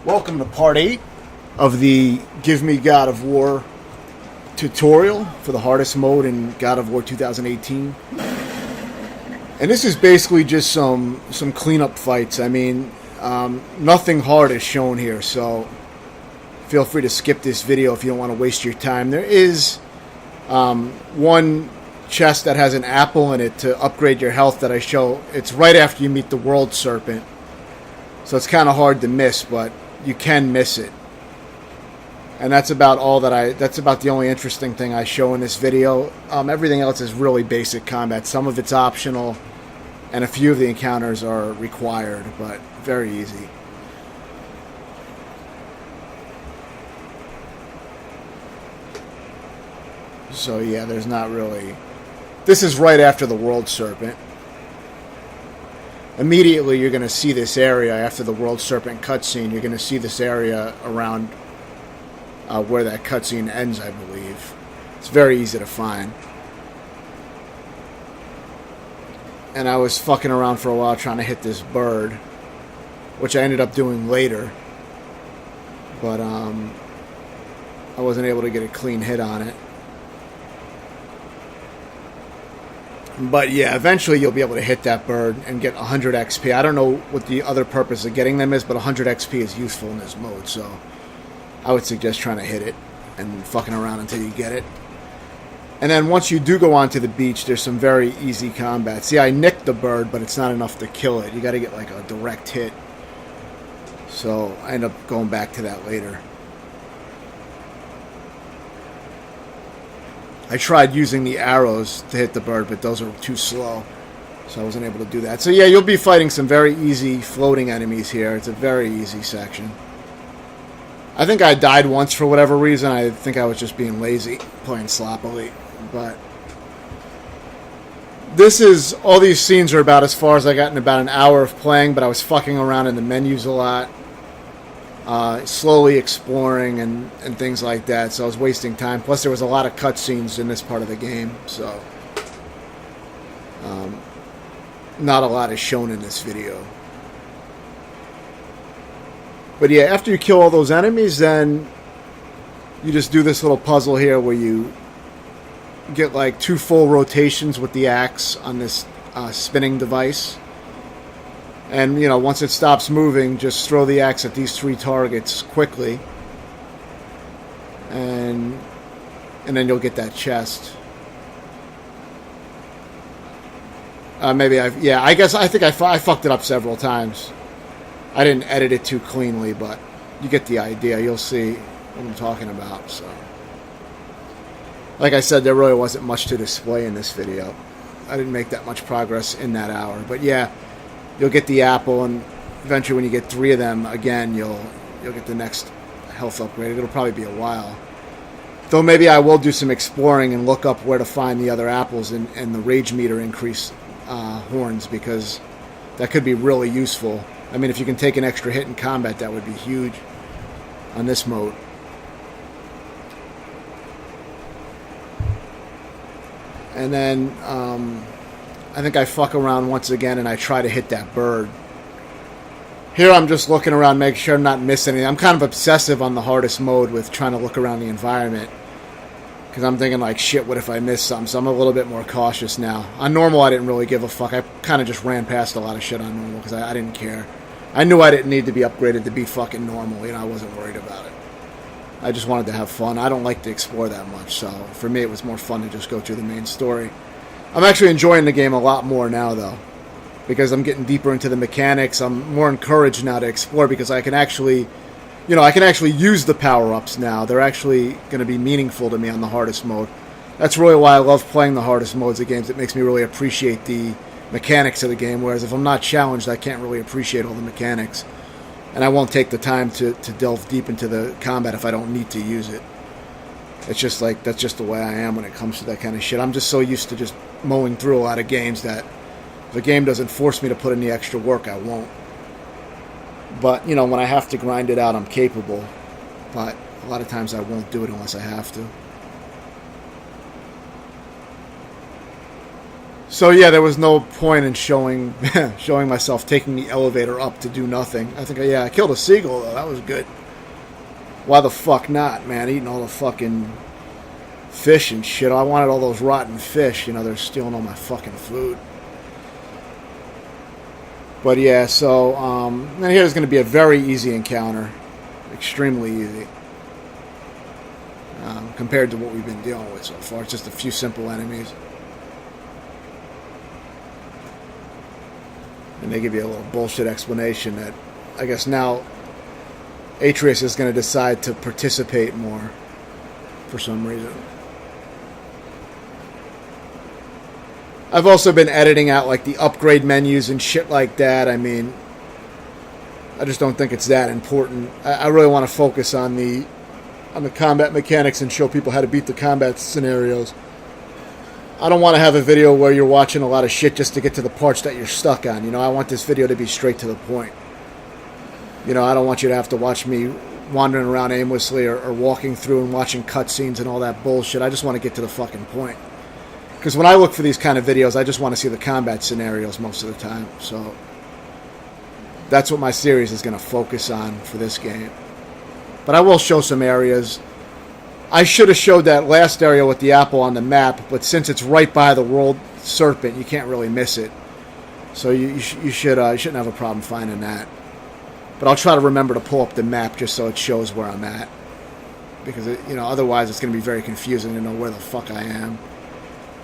Welcome to part 8 of the Give Me God of War tutorial for the hardest mode in God of War 2018. And this is basically just some cleanup fights. I mean, nothing hard is shown here, so feel free to skip this video if you don't want to waste your time. There is one chest that has an apple in it to upgrade your health that I show. It's right after you meet the World Serpent, so it's kind of hard to miss, but you can miss it. And that's about all that's about the only interesting thing I show in this video. Everything else is really basic combat. Some of it's optional, and a few of the encounters are required, but very easy. So yeah, there's not really... This is right after the World Serpent. Immediately you're going to see this area after the World Serpent cutscene. You're going to see this area around where that cutscene ends, I believe. It's very easy to find. And I was fucking around for a while trying to hit this bird, which I ended up doing later. But I wasn't able to get a clean hit on it. But yeah, eventually you'll be able to hit that bird and get 100 XP. I don't know what the other purpose of getting them is, but 100 XP is useful in this mode, so I would suggest trying to hit it and fucking around until you get it. And then once you do go onto the beach, there's some very easy combat. See, I nicked the bird, but it's not enough to kill it. You got to get like a direct hit. So I end up going back to that later. I tried using the arrows to hit the bird, but those are too slow, so I wasn't able to do that. So yeah, you'll be fighting some very easy floating enemies here. It's a very easy section. I think I died once for whatever reason. I think I was just being lazy, playing sloppily. But all these scenes are about as far as I got in about an hour of playing, but I was fucking around in the menus a lot. Slowly exploring and things like that, so I was wasting time. Plus there was a lot of cutscenes in this part of the game, so not a lot is shown in this video. But yeah, after you kill all those enemies, then you just do this little puzzle here where you get like 2 full rotations with the axe on this spinning device. And, you know, once it stops moving, just throw the axe at these 3 targets quickly. And then you'll get that chest. I think I fucked it up several times. I didn't edit it too cleanly, but you get the idea. You'll see what I'm talking about. So, like I said, there really wasn't much to display in this video. I didn't make that much progress in that hour. But yeah, you'll get the apple, and eventually when you get 3 of them, again, you'll get the next health upgrade. It'll probably be a while. Though maybe I will do some exploring and look up where to find the other apples and the rage meter increase horns, because that could be really useful. I mean, if you can take an extra hit in combat, that would be huge on this mode. And then I think I fuck around once again and I try to hit that bird. Here I'm just looking around, making sure I'm not missing anything. I'm kind of obsessive on the hardest mode with trying to look around the environment, because I'm thinking like, shit, what if I miss something? So I'm a little bit more cautious now. On normal, I didn't really give a fuck. I kind of just ran past a lot of shit on normal because I didn't care. I knew I didn't need to be upgraded to be fucking normal. You know, I wasn't worried about it. I just wanted to have fun. I don't like to explore that much, so for me it was more fun to just go through the main story. I'm actually enjoying the game a lot more now, though, because I'm getting deeper into the mechanics. I'm more encouraged now to explore because I can actually, use the power-ups now. They're actually going to be meaningful to me on the hardest mode. That's really why I love playing the hardest modes of games. It makes me really appreciate the mechanics of the game, whereas if I'm not challenged, I can't really appreciate all the mechanics. And I won't take the time to delve deep into the combat if I don't need to use it. It's just like, that's just the way I am when it comes to that kind of shit. I'm just so used to just mowing through a lot of games that if a game doesn't force me to put in the extra work, I won't. But, you know, when I have to grind it out, I'm capable. But a lot of times I won't do it unless I have to. So yeah, there was no point in showing showing myself taking the elevator up to do nothing. I think, yeah, I killed a seagull, though. That was good. Why the fuck not, man? Eating all the fucking fish and shit. I wanted all those rotten fish. You know, they're stealing all my fucking food. But yeah, so and here's going to be a very easy encounter. Extremely easy. Compared to what we've been dealing with so far. It's just a few simple enemies. And they give you a little bullshit explanation that I guess now Atreus is going to decide to participate more for some reason. I've also been editing out like the upgrade menus and shit like that. I mean, I just don't think it's that important. I really want to focus on the combat mechanics and show people how to beat the combat scenarios. I don't want to have a video where you're watching a lot of shit just to get to the parts that you're stuck on. You know, I want this video to be straight to the point. You know, I don't want you to have to watch me wandering around aimlessly or walking through and watching cutscenes and all that bullshit. I just want to get to the fucking point. Because when I look for these kind of videos, I just want to see the combat scenarios most of the time. So that's what my series is going to focus on for this game. But I will show some areas. I should have showed that last area with the apple on the map, but since it's right by the world Serpent, you can't really miss it. So you shouldn't have a problem finding that. But I'll try to remember to pull up the map just so it shows where I'm at. Because, otherwise it's going to be very confusing to know where the fuck I am.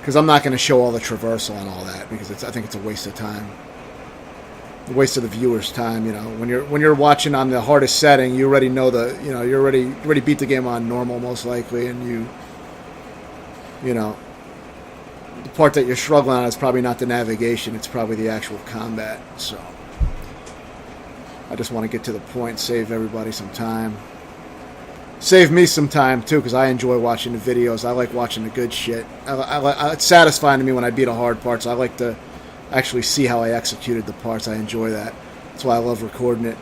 Because I'm not going to show all the traversal and all that, because I think it's a waste of time. A waste of the viewer's time, When you're watching on the hardest setting, you already know you already beat the game on normal most likely, and the part that you're struggling on is probably not the navigation, it's probably the actual combat. So I just want to get to the point, save everybody some time. Save me some time, too, because I enjoy watching the videos. I like watching the good shit. It's satisfying to me when I beat a hard part, so I like to actually see how I executed the parts. I enjoy that. That's why I love recording it.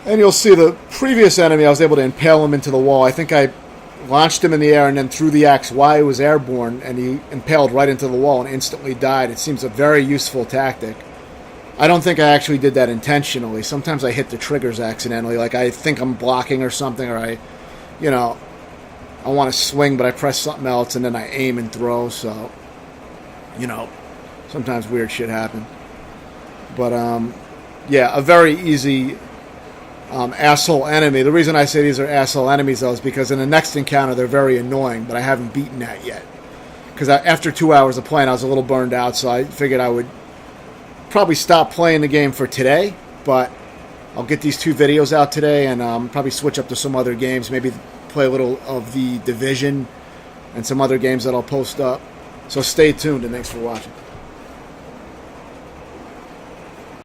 And you'll see the previous enemy, I was able to impale him into the wall. I think I launched him in the air and then threw the axe while he was airborne, and he impaled right into the wall and instantly died. It seems a very useful tactic. I don't think I actually did that intentionally. Sometimes I hit the triggers accidentally, like I think I'm blocking or something, or I want to swing, but I press something else, and then I aim and throw, so, sometimes weird shit happens. But, yeah, a very easy asshole enemy. The reason I say these are asshole enemies, though, is because in the next encounter, they're very annoying, but I haven't beaten that yet. Because after 2 hours of playing, I was a little burned out, so I figured I would probably stop playing the game for today, but I'll get these 2 videos out today and probably switch up to some other games, maybe play a little of The Division and some other games that I'll post up. So stay tuned, and thanks for watching.